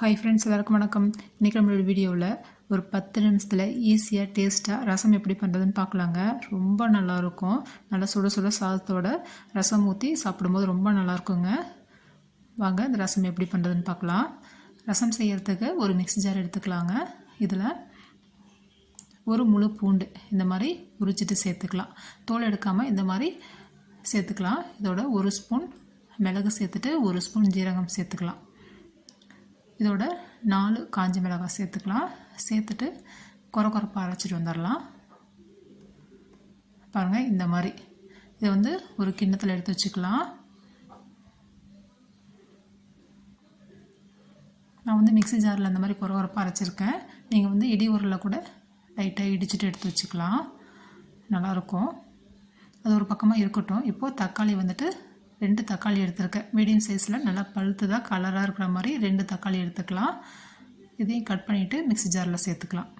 Hi friends, எல்லாருக்கும் வணக்கம். இன்றைக்கி நம்மளோட வீடியோவில் ஒரு 10 நிமிஷத்தில் ஈஸியாக டேஸ்ட்டாக ரசம் எப்படி பண்ணுறதுன்னு பார்க்கலாங்க. ரொம்ப நல்லாயிருக்கும். நல்லா சுட சுட சாதத்தோட ரசம் ஊற்றி சாப்பிடும்போது ரொம்ப நல்லாயிருக்குங்க. வாங்க இந்த ரசம் எப்படி பண்ணுறதுன்னு பார்க்கலாம். ரசம் செய்கிறதுக்கு ஒரு மிக்ஸி ஜார் எடுத்துக்கலாங்க. இதில் ஒரு முழு பூண்டு இந்த மாதிரி உரிச்சிட்டு சேர்த்துக்கலாம். தோல் எடுக்காமல் இந்த மாதிரி சேர்த்துக்கலாம். இதோட ஒரு ஸ்பூன் மிளகு சேர்த்துட்டு ஒரு ஸ்பூன் ஜீரகம் சேர்த்துக்கலாம். இதோட 4 காஞ்ச மிளகாய் சேர்த்துக்கலாம். சேர்த்துட்டு கொரப்பாக அரைச்சிட்டு வந்துடலாம். பாருங்கள், இந்த மாதிரி இதை வந்து ஒரு கிண்ணத்தில் எடுத்து வச்சுக்கலாம். நான் வந்து மிக்ஸி ஜாரில் அந்த மாதிரி கொரப்பாக அரைச்சிருக்கேன். நீங்கள் வந்து இடி உரலில் கூட லைட்டாக இடிச்சிட்டு எடுத்து வச்சுக்கலாம். நல்லாயிருக்கும். அது ஒரு பக்கமாக இருக்கட்டும். இப்போது தக்காளி வந்துட்டு 2 தக்காளி எடுத்துருக்கேன். மீடியம் சைஸில் நல்லா பழுத்துதாக கலராக இருக்கிற மாதிரி 2 தக்காளி எடுத்துக்கலாம். இதையும் கட் பண்ணிவிட்டு மிக்ஸி ஜாரில் சேர்த்துக்கலாம்.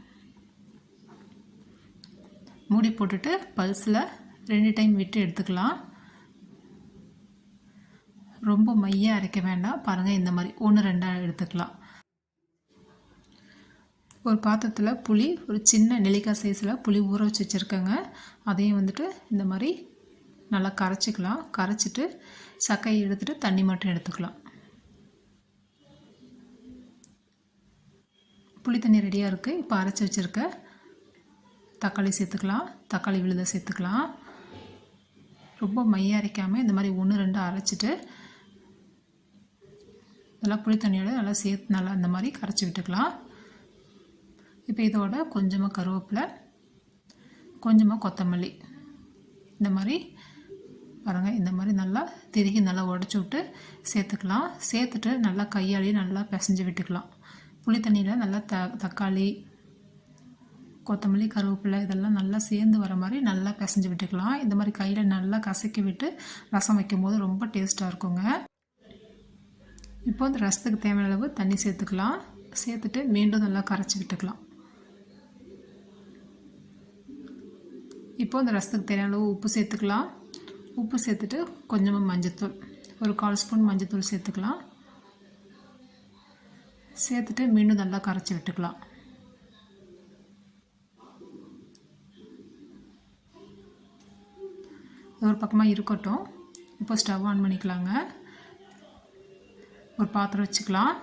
மூடி போட்டுட்டு பல்ஸில் 2 டைம் விட்டு எடுத்துக்கலாம். ரொம்ப மையாக அரைக்க வேண்டாம். பாருங்கள், இந்த மாதிரி 1-2 எடுத்துக்கலாம். ஒரு பாத்திரத்தில் புளி, ஒரு சின்ன நெல்லிக்காய் சைஸில் புளி ஊற வச்சு வச்சுருக்கேங்க. அதையும் வந்துட்டு இந்த மாதிரி நல்லா கரைச்சிக்கலாம். கரைச்சிட்டு சக்கையை எடுத்துகிட்டு தண்ணி மட்டும் எடுத்துக்கலாம். புளி தண்ணி ரெடியாக இருக்குது. இப்போ அரைச்சி வச்சுருக்க தக்காளி சேர்த்துக்கலாம். தக்காளி விழுதை சேர்த்துக்கலாம். ரொம்ப மையாக அரைக்காமல் இந்த மாதிரி 1-2 அரைச்சிட்டு நல்லா புளி தண்ணியோட நல்லா சேர்த்து நல்லா இந்த மாதிரி கரைச்சி விட்டுக்கலாம். இப்போ இதோட கொஞ்சமாக கருவேப்பிலை, கொஞ்சமாக கொத்தமல்லி இந்த மாதிரி பாருங்கள், இந்த மாதிரி நல்லா திருகி நல்லா உடச்சி விட்டு சேர்த்துக்கலாம். சேர்த்துட்டு நல்லா கையாலேயே நல்லா பிசைஞ்சு விட்டுக்கலாம். புளி தண்ணியில் நல்லா தக்காளி, கொத்தமல்லி, கருவேப்பிலை இதெல்லாம் நல்லா சேர்ந்து வர மாதிரி நல்லா பிசைஞ்சு விட்டுக்கலாம். இந்த மாதிரி கையில் நல்லா கசக்கி விட்டு ரசம் வைக்கும்போது ரொம்ப டேஸ்ட்டாக இருக்குங்க. இப்போ இந்த ரசத்துக்கு தேவையான அளவு தண்ணி சேர்த்துக்கலாம். சேர்த்துட்டு மீண்டும் நல்லா கரைச்சி விட்டுக்கலாம். இப்போ இந்த ரசத்துக்கு தேவையான அளவு உப்பு சேர்த்துக்கலாம். உப்பு சேர்த்துட்டு கொஞ்சமாக மஞ்சத்தூள், ஒரு 1/4 ஸ்பூன் மஞ்சத்தூள் சேர்த்துக்கலாம். சேர்த்துட்டு மீண்டும் நல்லா கரைச்சி விட்டுக்கலாம். ஒரு பக்கமாக இருக்கட்டும். இப்போ ஸ்டவ் ஆன் பண்ணிக்கலாங்க. ஒரு பாத்திரம் வச்சுக்கலாம்.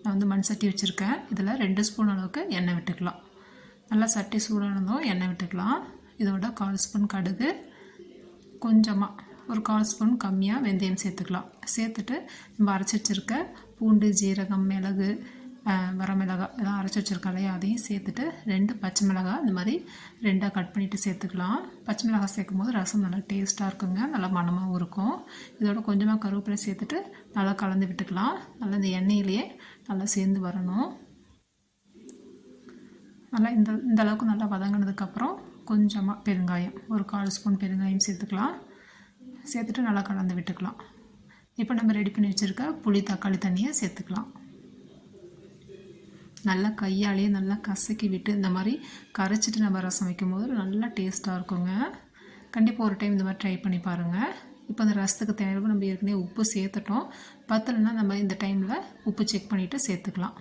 நான் வந்து மண் சட்டி வச்சுருக்கேன். இதில் 2 ஸ்பூன் அளவுக்கு எண்ணெய் விட்டுக்கலாம். நல்லா சட்டி சூடானதும் எண்ணெய் விட்டுக்கலாம். இதோட 1/4 ஸ்பூன் கடுகு, கொஞ்சமாக ஒரு 1/4 ஸ்பூன் கம்மியாக வெந்தயம் சேர்த்துக்கலாம். சேர்த்துட்டு நம்ம அரைச்சி வச்சுருக்க பூண்டு, ஜீரகம், மிளகு, வரமிளகாய் இதெல்லாம் அரைச்சி வச்சுருக்கோம் இல்லையா, அதையும் சேர்த்துட்டு 2 பச்சை மிளகாய் இந்த மாதிரி 2ஆக கட் பண்ணிவிட்டு சேர்த்துக்கலாம். பச்சை மிளகாய் சேர்க்கும் போது ரசம் நல்லா டேஸ்ட்டாக இருக்குங்க. நல்லா மணமாகவும் இருக்கும். இதோட கொஞ்சமாக கருவேப்பிலை சேர்த்துட்டு நல்லா கலந்து விட்டுக்கலாம். நல்லா இந்த எண்ணெயிலேயே நல்லா சேர்ந்து வரணும். நல்லா இந்த அளவுக்கு நல்லா வதங்கினதுக்கப்புறம் கொஞ்சமாக பெருங்காயம், ஒரு 1/4 ஸ்பூன் பெருங்காயம் சேர்த்துக்கலாம். சேர்த்துட்டு நல்லா கலந்து விட்டுக்கலாம். இப்போ நம்ம ரெடி பண்ணி வச்சுருக்க புளி தக்காளி தண்ணியை சேர்த்துக்கலாம். நல்லா கையாலேயே நல்லா கசக்கி விட்டு இந்த மாதிரி கரைச்சிட்டு நம்ம ரசம் வைக்கும்போது நல்லா டேஸ்ட்டாக இருக்குங்க. கண்டிப்பாக ஒரு டைம் இந்த மாதிரி ட்ரை பண்ணி பாருங்கள். இப்போ அந்த ரசத்துக்கு தேவையான நம்ம ஏற்கனவே உப்பு சேர்த்துட்டோம். பத்தலைன்னா நம்ம இந்த டைமில் உப்பு செக் பண்ணிவிட்டு சேர்த்துக்கலாம்.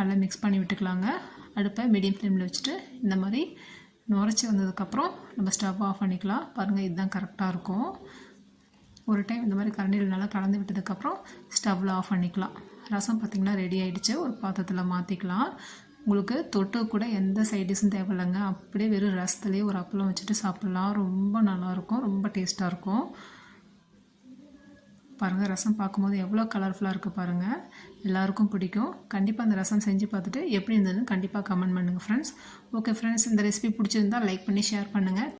நல்லா மிக்ஸ் பண்ணி விட்டுக்கலாங்க. அடுப்பை மீடியம் ஃப்ளேமில் வச்சுட்டு இந்த மாதிரி நுரைச்சி வந்ததுக்கப்புறம் நம்ம ஸ்டவ் ஆஃப் பண்ணிக்கலாம். பாருங்கள், இதுதான் கரெக்டாக இருக்கும். ஒரு டைம் இந்த மாதிரி கரண்டியில் நல்லா கலந்து விட்டதுக்கப்புறம் ஸ்டவ்வில் ஆஃப் பண்ணிக்கலாம். ரசம் பார்த்திங்கன்னா ரெடி ஆகிடுச்சு. ஒரு பாத்திரத்தில் மாற்றிக்கலாம். உங்களுக்கு தொட்டு கூட எந்த சைடிஷும் தேவையில்லைங்க. அப்படியே வெறும் ரசத்துலேயே ஒரு அப்பளம் வச்சுட்டு சாப்பிட்லாம். ரொம்ப நல்லாயிருக்கும். ரொம்ப டேஸ்ட்டாக இருக்கும். பாருங்கள், ரசம் பார்க்கும்போது எவ்வளோ கலர்ஃபுல்லாக இருக்குது பாருங்கள். எல்லாருக்கும் பிடிக்கும். கண்டிப்பாக அந்த ரசம் செஞ்சு பார்த்துட்டு எப்படி இருந்ததுன்னு கண்டிப்பாக கமெண்ட் பண்ணுங்கள் ஃப்ரெண்ட்ஸ். ஓகே ஃப்ரெண்ட்ஸ், இந்த ரெசிபி பிடிச்சிருந்தால் லைக் பண்ணி ஷேர் பண்ணுங்கள்.